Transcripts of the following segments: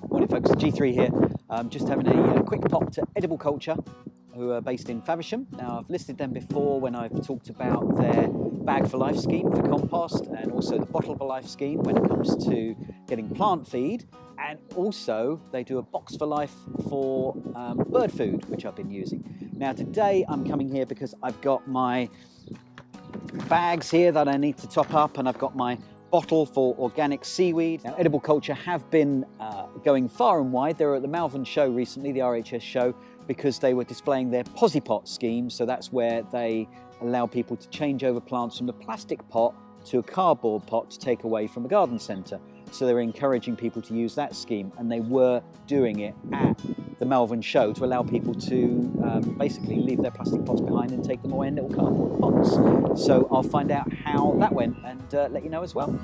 Morning folks, G3 here. Just having a quick pop to Edible Culture, who are based in Faversham. Now I've listed them before when I've talked about their Bag for Life scheme for compost, and also the Bottle for Life scheme when it comes to getting plant feed, and also they do a Box for Life for bird food, which I've been using. Now today I'm coming here because I've got my bags here that I need to top up, and I've got my bottle for organic seaweed. Now, Edible Culture have been going far and wide. They were at the Malvern show recently, the RHS show, because they were displaying their Pot scheme. So that's where they allow people to change over plants from the plastic pot to a cardboard pot to take away from a garden centre. So they were encouraging people to use that scheme, and they were doing it at the Malvern show to allow people to basically leave their plastic pots behind and take them away in little cardboard pots. So I'll find out how that went and let you know as well.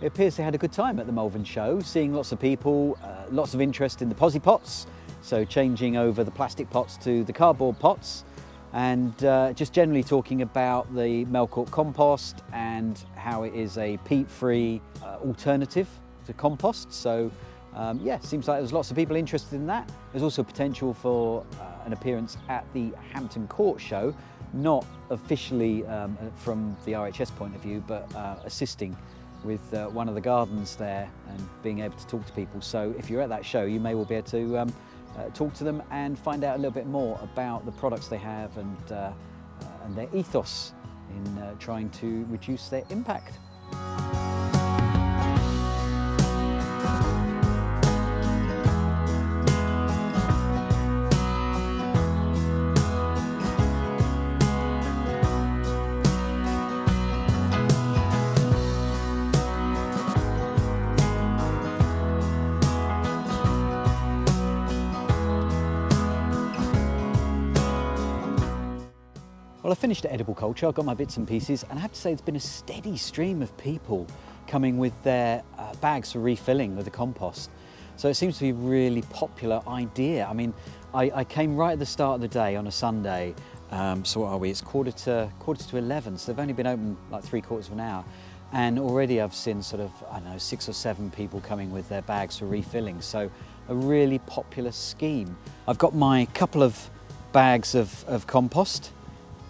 It appears they had a good time at the Malvern show, seeing lots of people, lots of interest in the pots, so changing over the plastic pots to the cardboard pots, and just generally talking about the Melcourt compost and how it is a peat-free alternative to compost. So yeah, seems like there's lots of people interested in that. There's also potential for an appearance at the Hampton Court show, not officially from the RHS point of view, but assisting with one of the gardens there and being able to talk to people. So if you're at that show, you may well be able to talk to them and find out a little bit more about the products they have and their ethos in trying to reduce their impact. Well, I finished at Edible Culture, I've got my bits and pieces, and I have to say there's been a steady stream of people coming with their bags for refilling with the compost. So it seems to be a really popular idea. I mean, I came right at the start of the day on a Sunday, so what are we, it's quarter to 11, so they've only been open like 3/4 of an hour. And already I've seen sort of, I don't know, 6 or 7 people coming with their bags for refilling. So a really popular scheme. I've got my couple of bags of compost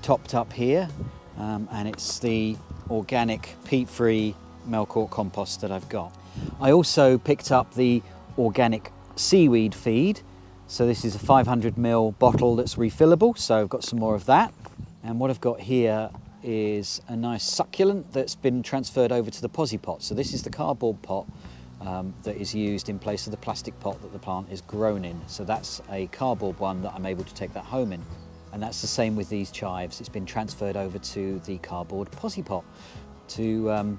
topped up here, and it's the organic peat-free Melcourt compost that I've got. I also picked up the organic seaweed feed. So this is a 500 ml bottle that's refillable, so I've got some more of that. And what I've got here is a nice succulent that's been transferred over to the pot. So this is the cardboard pot that is used in place of the plastic pot that the plant is grown in. So that's a cardboard one that I'm able to take that home in. And that's the same with these chives. It's been transferred over to the cardboard pot to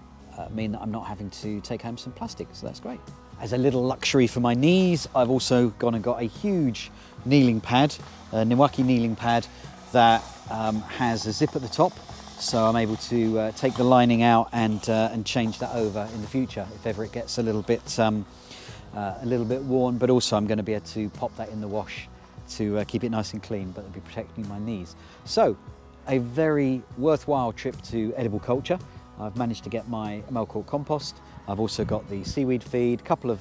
mean that I'm not having to take home some plastic, so that's great. As a little luxury for my knees, I've also gone and got a huge kneeling pad, a Niwaki kneeling pad that has a zip at the top, so I'm able to take the lining out and change that over in the future if ever it gets a little bit worn, but also I'm going to be able to pop that in the wash to keep it nice and clean, but it'll be protecting my knees. So, a very worthwhile trip to Edible Culture. I've managed to get my Melcourt compost. I've also got the seaweed feed, a couple of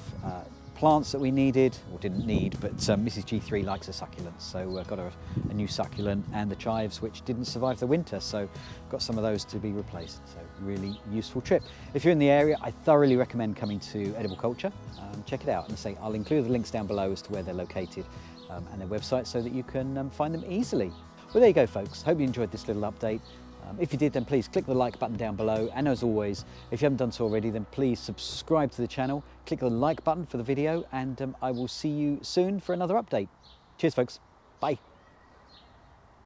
plants that we needed, or didn't need, but Mrs. G3 likes a succulent, so got a new succulent, and the chives which didn't survive the winter, so got some of those to be replaced. So really useful trip. If you're in the area, I thoroughly recommend coming to Edible Culture. Check it out, and I'll include the links down below as to where they're located and their website so that you can find them easily. Well, there you go folks, hope you enjoyed this little update. If you did, then please click the like button down below, and as always, if you haven't done so already, then please subscribe to the channel, click the like button for the video, and I will see you soon for another update. Cheers folks, bye.